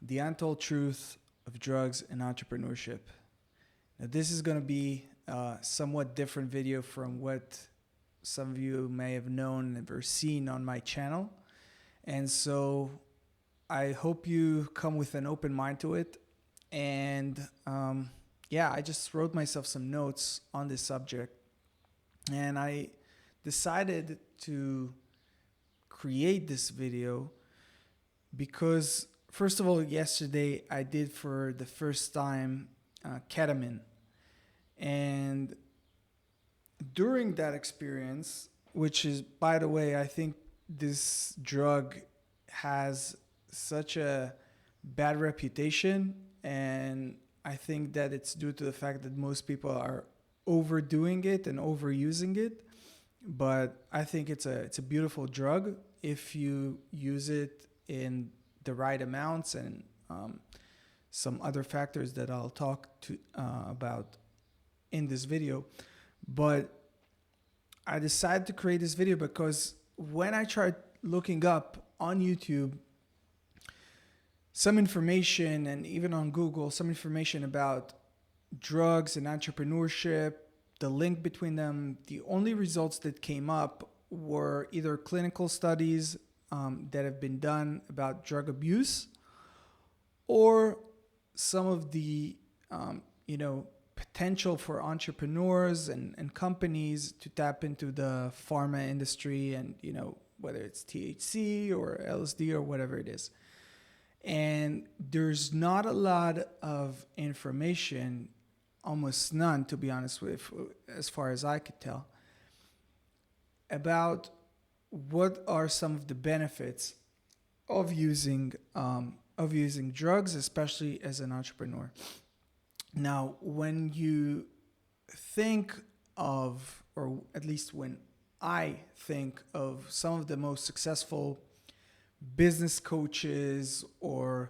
The Untold Truth of Drugs and Entrepreneurship. Now, this is going to be a somewhat different video from what some of you may have known or seen on my channel. And so I hope you come with an open mind to it. And I just wrote myself some notes on this subject. And I decided to create this video because, first of all, yesterday I did for the first time ketamine. And during that experience, which is, by the way, I think this drug has such a bad reputation, and I think that it's due to the fact that most people are overdoing it and overusing it. But I think it's a beautiful drug if you use it in the right amounts and some other factors that I'll talk about in this video. But I decided to create this video because when I tried looking up on YouTube some information, and even on Google, some information about drugs and entrepreneurship, the link between them, the only results that came up were either clinical studies that have been done about drug abuse, or some of the potential for entrepreneurs and companies to tap into the pharma industry, and whether it's THC or LSD or whatever it is. And there's not a lot of information, almost none, to be honest with, as far as I could tell, about what are some of the benefits of using drugs, especially as an entrepreneur. Now, when you think of, or at least when I think of, some of the most successful business coaches or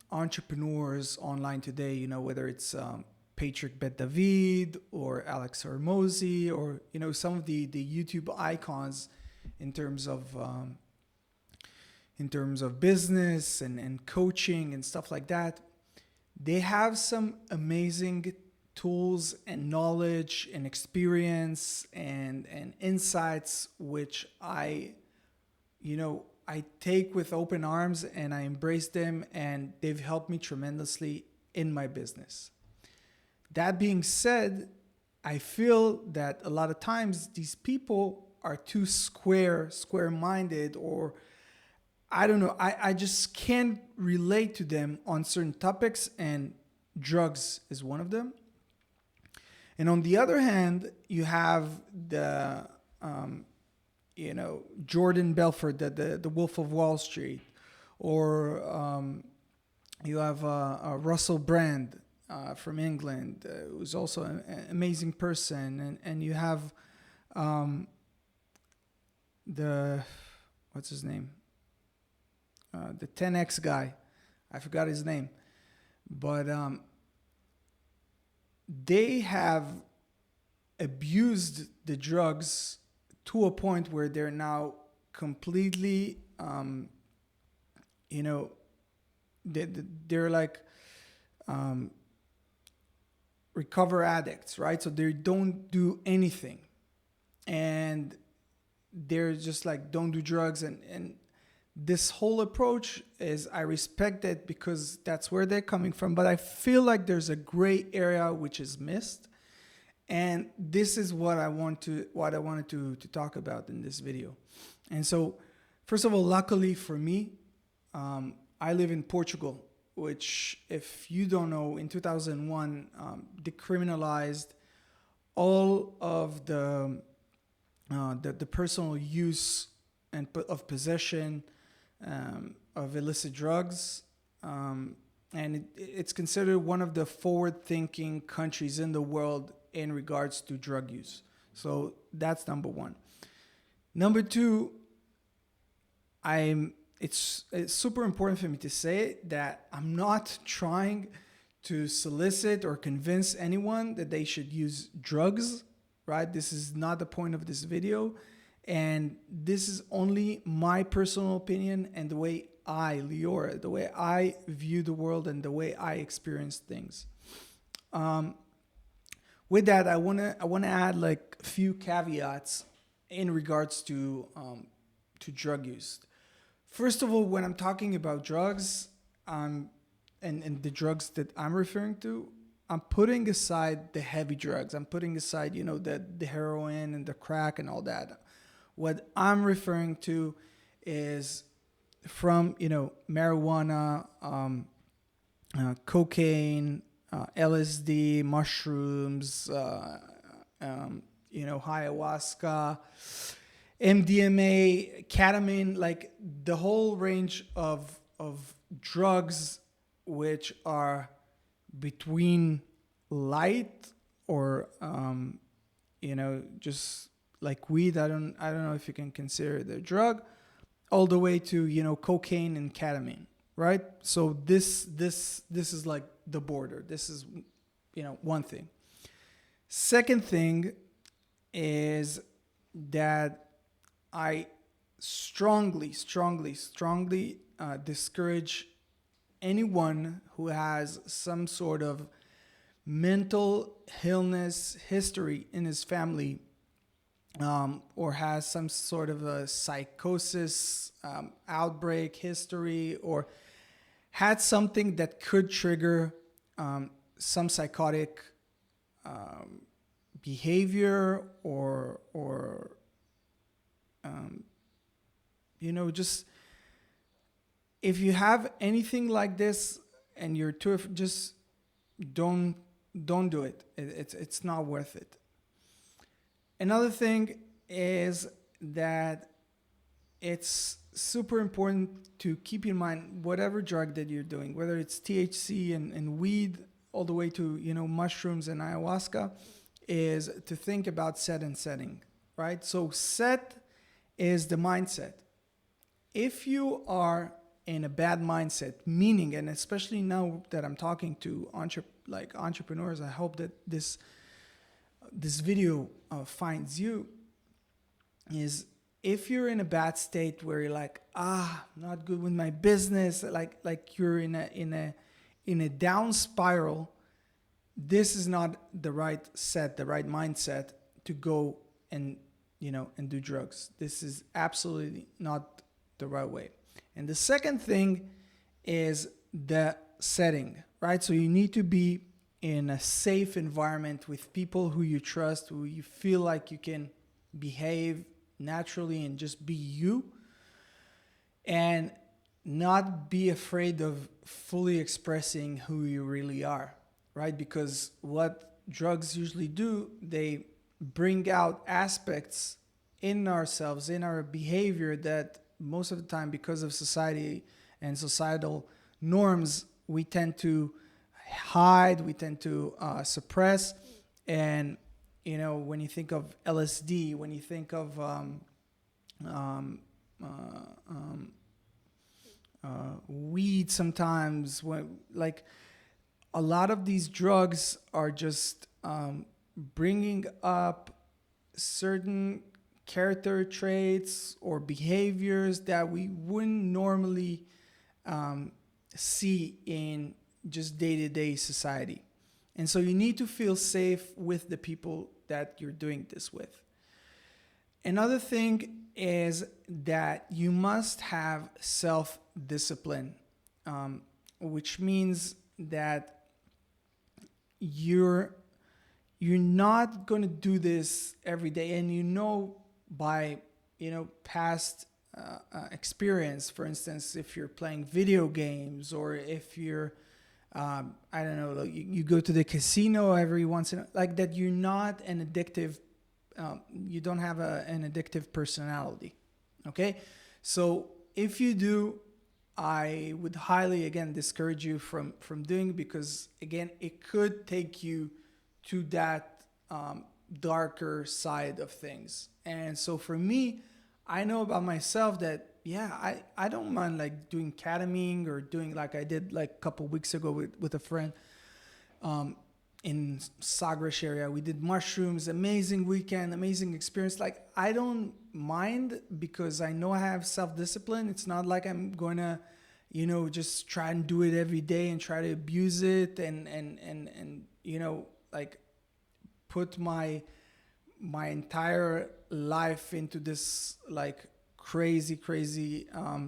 entrepreneurs online today, whether it's Patrick Bet-David or Alex Hormozi, or some of the YouTube icons in terms of business and coaching and stuff like that, they have some amazing tools and knowledge and experience and insights, which I take with open arms and I embrace them, and they've helped me tremendously in my business. That being said, I feel that a lot of times these people are too square-minded, or I don't know, I just can't relate to them on certain topics, and drugs is one of them. And on the other hand, you have the Jordan Belfort, the Wolf of Wall Street, or you have Russell Brand from England, who's also an amazing person, and you have what's his name? The 10X guy, I forgot his name, but they have abused the drugs to a point where they're now completely, they're like recover addicts, right? So they don't do anything, and they're just like, don't do drugs. And this whole approach is, I respect it because that's where they're coming from, but I feel like there's a gray area which is missed. And this is what I wanted to talk about in this video. And so, first of all, luckily for me, I live in Portugal, which, if you don't know, in 2001, decriminalized all of the personal use and of possession of illicit drugs. And it's considered one of the forward-thinking countries in the world in regards to drug use. So that's number one. Number two, it's super important for me to say that I'm not trying to solicit or convince anyone that they should use drugs, right? This is not the point of this video. And this is only my personal opinion and the way Lior, the way I view the world and the way I experience things. With that, I wanna add like a few caveats in regards to drug use. First of all, when I'm talking about drugs, and the drugs that I'm referring to, I'm putting aside the heavy drugs. I'm putting aside, the heroin and the crack and all that. What I'm referring to is from, marijuana, cocaine, LSD, mushrooms, ayahuasca, MDMA, ketamine, like the whole range of drugs which are between light or just like weed. I don't know if you can consider it a drug, all the way to cocaine and ketamine, right? So this is like the border. This is one thing. Second thing is that I strongly discourage anyone who has some sort of mental illness history in his family, or has some sort of a psychosis outbreak history, or had something that could trigger some psychotic behavior, or just if you have anything like this and you're too, just don't do it. It's not worth it. Another thing is that it's super important to keep in mind whatever drug that you're doing, whether it's THC and weed, all the way to mushrooms and ayahuasca, is to think about set and setting, right? So set is the mindset. If you are in a bad mindset, meaning, and especially now that I'm talking to entrepreneurs, I hope that this video finds you, is if you're in a bad state where you're like, not good with my business, like you're in a down spiral, this is not the right mindset to go and do drugs. This is absolutely not the right way. And the second thing is the setting, right? So you need to be in a safe environment with people who you trust, who you feel like you can behave naturally and just be you, and not be afraid of fully expressing who you really are, right? Because what drugs usually do, they bring out aspects in ourselves, in our behavior, that most of the time, because of society and societal norms, we tend to hide, we tend to suppress. And when you think of LSD, when you think of weed, sometimes when a lot of these drugs are just bringing up certain character traits or behaviors that we wouldn't normally see in just day-to-day society. And so you need to feel safe with the people that you're doing this with. Another thing is that you must have self-discipline, which means that you're not going to do this every day. And by past experience, for instance, if you're playing video games, or if you're I don't know, you go to the casino every once in a, like that, you're not an addictive, you don't have an addictive personality. Okay, so if you do, I would highly again discourage you from doing, because again, it could take you to that darker side of things. And so for me, I know about myself that I don't mind like doing ketamine, or doing like I did like a couple weeks ago with a friend in Sagres area. We did mushrooms, amazing weekend, amazing experience. I don't mind, because I know I have self-discipline. It's not like I'm going to just try and do it every day and try to abuse it and like put my entire life into this like crazy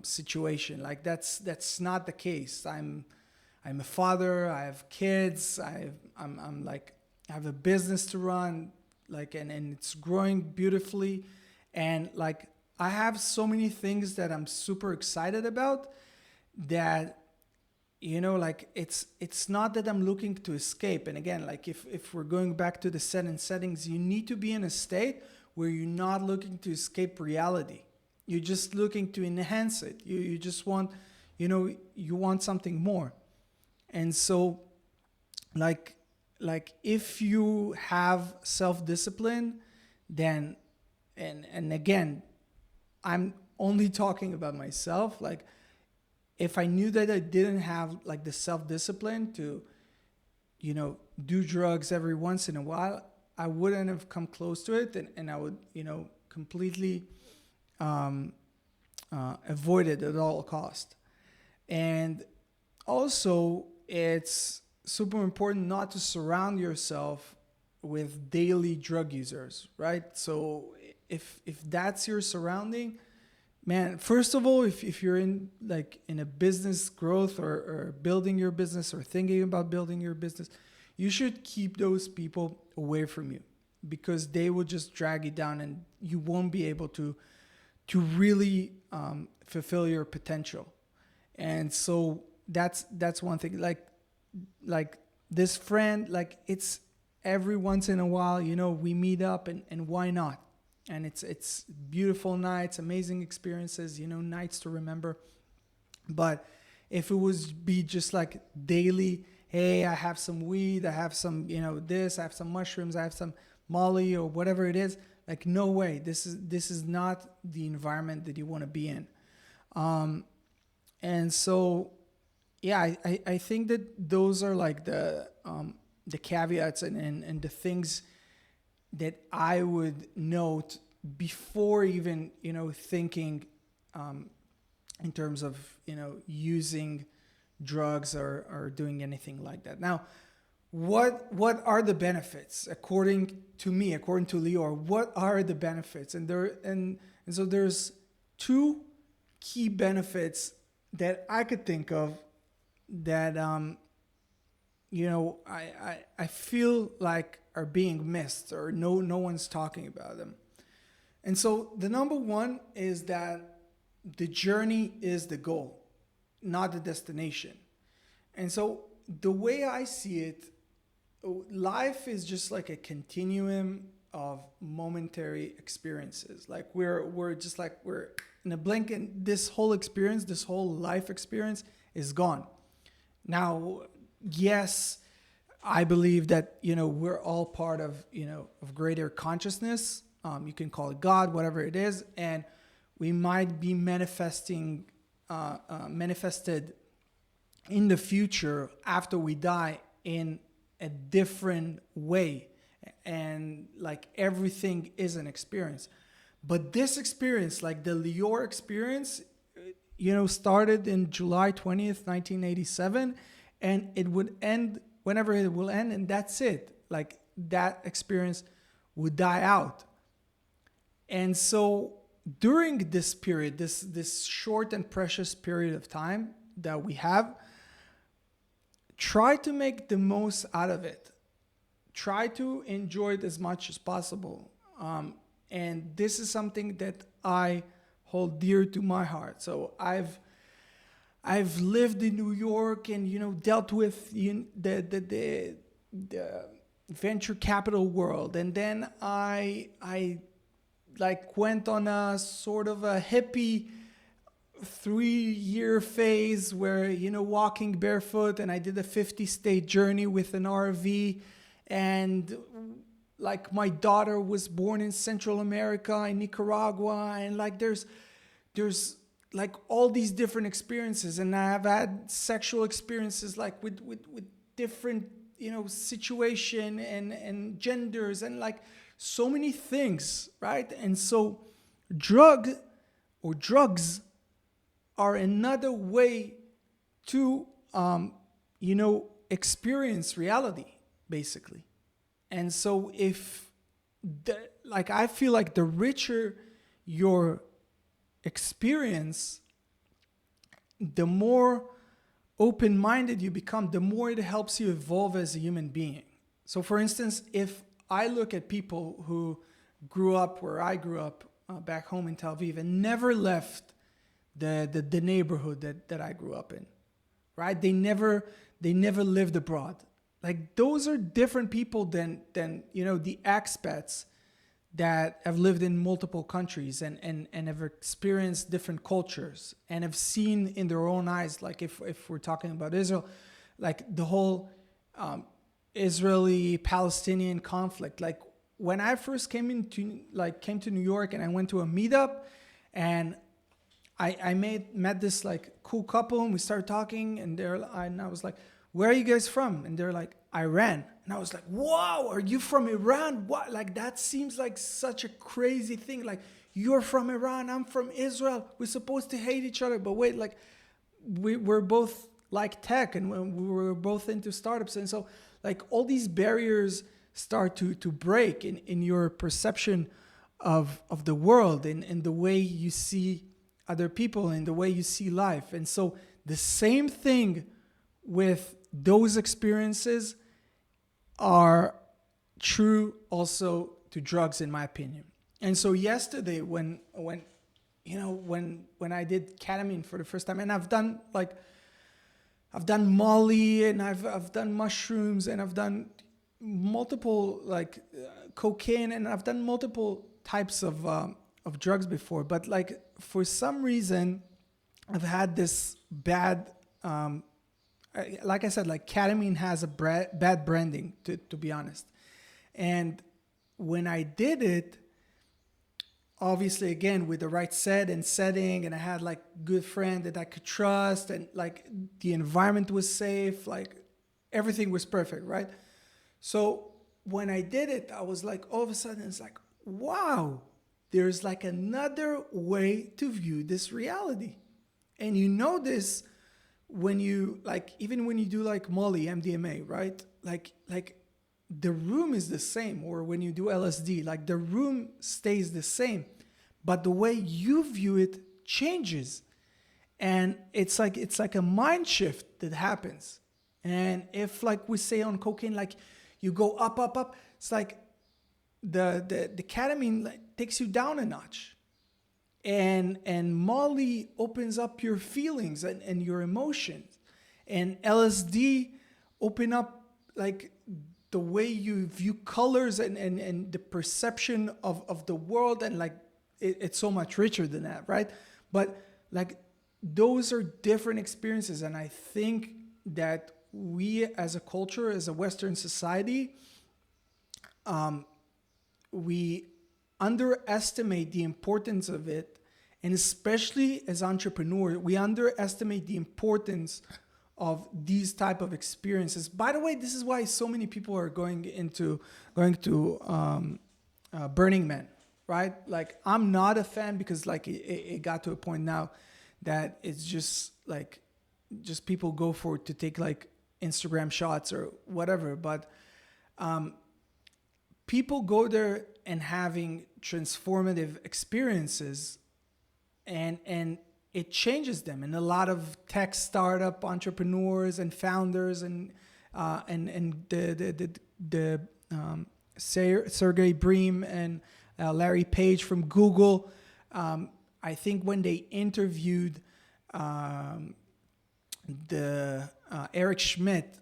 situation. Like that's not the case. I'm a father. I have kids. I'm like, I have a business to run, like, and it's growing beautifully. And like, I have so many things that I'm super excited about that, like it's not that I'm looking to escape. And again, like if we're going back to the settings, you need to be in a state where you're not looking to escape reality. You're just looking to enhance it. You just want, you want something more. And so like if you have self-discipline, then, and again, I'm only talking about myself. Like if I knew that I didn't have like the self-discipline to, do drugs every once in a while, I wouldn't have come close to it. And I would, completely avoid it at all cost. And also it's super important not to surround yourself with daily drug users, right? So if that's your surrounding, man, first of all, if you're in a business growth or building your business or thinking about building your business, you should keep those people away from you, because they will just drag you down and you won't be able to really fulfill your potential. And so that's one thing. Like this friend, like it's every once in a while, we meet up and why not? And it's beautiful nights, amazing experiences, nights to remember. But if it was be just like daily, hey, I have some weed, I have some, this, I have some mushrooms, I have some Molly or whatever it is, like no way. This is not the environment that you want to be in. And so, yeah, I think that those are like the caveats and the things that I would note before even, thinking in terms of, using drugs or doing anything like that. Now, what are the benefits according to me, according to Lior? What are the benefits? And so there's two key benefits that I could think of that I feel like are being missed or no one's talking about them. And so the number one is that the journey is the goal, not the destination. And so the way I see it, life is just like a continuum of momentary experiences. Like we're just like we're in a blink, and this whole experience, this whole life experience is gone. Now, yes, I believe that, we're all part of, of greater consciousness. You can call it God, whatever it is. And we might be manifested in the future after we die in a different way. And like everything is an experience. But this experience, like the Lior experience, started in July 20th, 1987, and it would end whenever it will end, and that's it. Like that experience would die out. And so during this period, this short and precious period of time that we have, try to make the most out of it. Try to enjoy it as much as possible. And this is something that I hold dear to my heart. So I've lived in New York and dealt with the venture capital world, and then I like went on a sort of a hippie 3-year phase where walking barefoot, and I did a 50-state journey with an RV, and like my daughter was born in Central America, in Nicaragua, and like there's like all these different experiences, and I have had sexual experiences like with different situation and genders and like so many things, right? And so drugs are another way to, experience reality, basically. And so I feel like the richer your experience, the more open-minded you become, the more it helps you evolve as a human being. So for instance, if I look at people who grew up where I grew up, back home in Tel Aviv, and never left the neighborhood that I grew up in, right? They never lived abroad. Like, those are different people than the expats that have lived in multiple countries and have experienced different cultures and have seen in their own eyes, like if we're talking about Israel, like the whole Israeli-Palestinian conflict. Like, when I first came to New York and I went to a meetup, and I met this like cool couple, and we started talking, and I was like, "Where are you guys from?" And they're like, "Iran." And I was like, "Whoa, are you from Iran? What? Like, that seems like such a crazy thing. Like, you're from Iran, I'm from Israel. We're supposed to hate each other, but wait, like, we're both like tech, and we were both into startups." And so, like, all these barriers start to break in your perception of the world, and the way you see other people, and the way you see life. And so the same thing with those experiences are true also to drugs, in my opinion. And so yesterday, when I did ketamine for the first time, and I've done Molly, and I've done mushrooms, and I've done multiple cocaine, and I've done multiple types of drugs before, but like, for some reason I've had this bad, like I said, like, ketamine has a bad branding, to be honest. And when I did it, obviously, again, with the right setting, and I had like good friend that I could trust, and like the environment was safe, like everything was perfect, right? So when I did it, I was like, all of a sudden, it's like, wow, there's like another way to view this reality. And you know this when you, like, even when you do like Molly, MDMA, right? Like the room is the same, or when you do LSD, like the room stays the same, but the way you view it changes. And it's like a mind shift that happens. And if, like we say on cocaine, like you go up, it's like the ketamine takes you down a notch. And Molly opens up your feelings and your emotions. And LSD open up like the way you view colors and the perception of the world, and like it's so much richer than that, right? But like, those are different experiences, and I think that we as a culture, as a Western society, we underestimate the importance of it, and especially as entrepreneurs, we underestimate the importance of these type of experiences. By the way, this is why so many people are going to Burning Man, right? Like, I'm not a fan, because like it got to a point now that it's just people go for it to take like Instagram shots or whatever. But people go there and having transformative experiences, and it changes them. And a lot of tech startup entrepreneurs and founders and the Sergey Brin and Larry Page from Google, I think when they interviewed Eric Schmidt,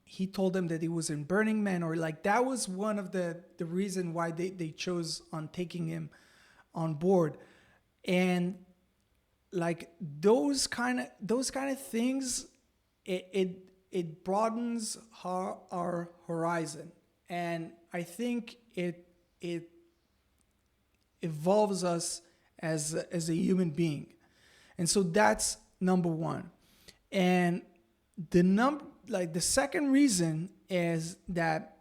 he told them that he was in Burning Man, or like that was one of the reason why they chose on taking him on board. And like those kind of things, it broadens our horizon, and I think it evolves us as a human being. And so that's number one. And the second reason is that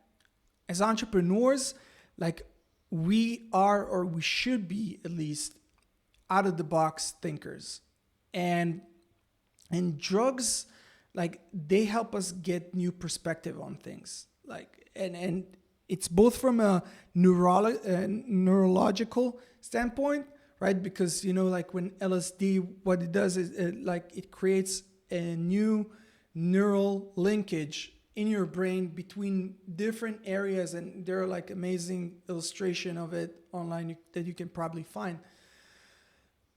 as entrepreneurs, like, we are, or we should be at least, out of the box thinkers. And And drugs, like, they help us get new perspective on things. Like, and it's both from a neurological standpoint, right? Because, you know, like when LSD, what it does is it creates a new neural linkage in your brain between different areas, and there are like amazing illustration of it online that you can probably find.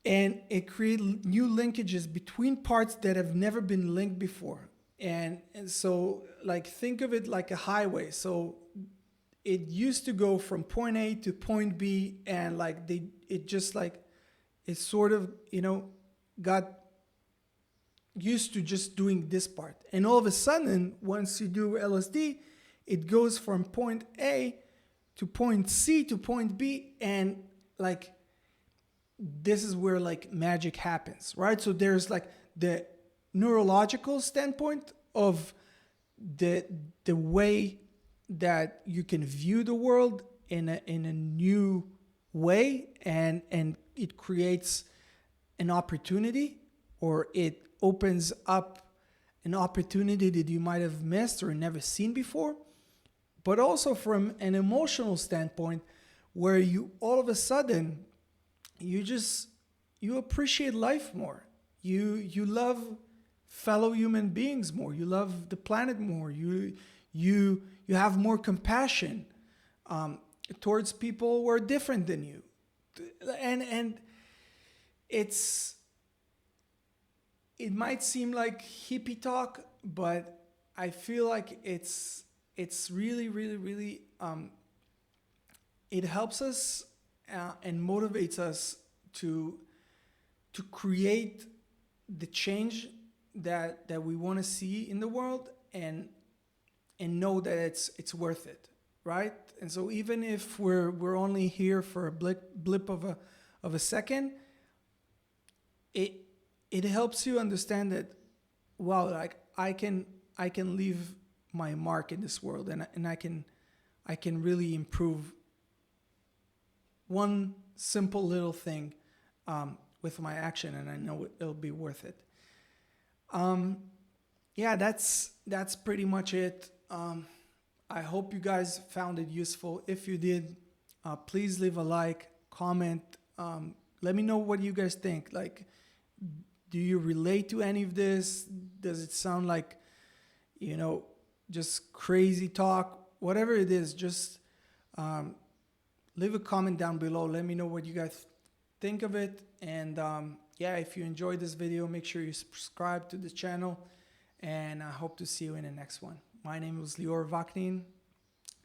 And it creates new linkages between parts that have never been linked before. And so, like, think of it like a highway. So it used to go from point A to point B, and like it just like, it sort of, you know, got used to just doing this part. And all of a sudden, once you do LSD, it goes from point A to point C to point B, and like, this is where like magic happens, right? So there's like the neurological standpoint of the way that you can view the world in a new way, and it creates an opportunity, or it opens up an opportunity that you might have missed or never seen before. But also from an emotional standpoint, where you all of a sudden, you appreciate life more. You love fellow human beings more. You love the planet more. You have more compassion towards people who are different than you. And it might seem like hippie talk, but I feel like it's really, really, really, it helps us and motivates us to create the change that we want to see in the world, and know that it's worth it, right? And so even if we're only here for a blip of a second, it helps you understand that, wow, like I can leave my mark in this world, and I can really improve one simple little thing with my action, and I know it'll be worth it. Yeah, that's pretty much it. I hope you guys found it useful. If you did, please leave a like, comment. Let me know what you guys think. Like, do you relate to any of this? Does it sound like, you know, just crazy talk? Whatever it is, just leave a comment down below. Let me know what you guys think of it. And yeah, if you enjoyed this video, make sure you subscribe to the channel. And I hope to see you in the next one. My name is Lior Vaknin.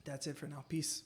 That's it for now. Peace.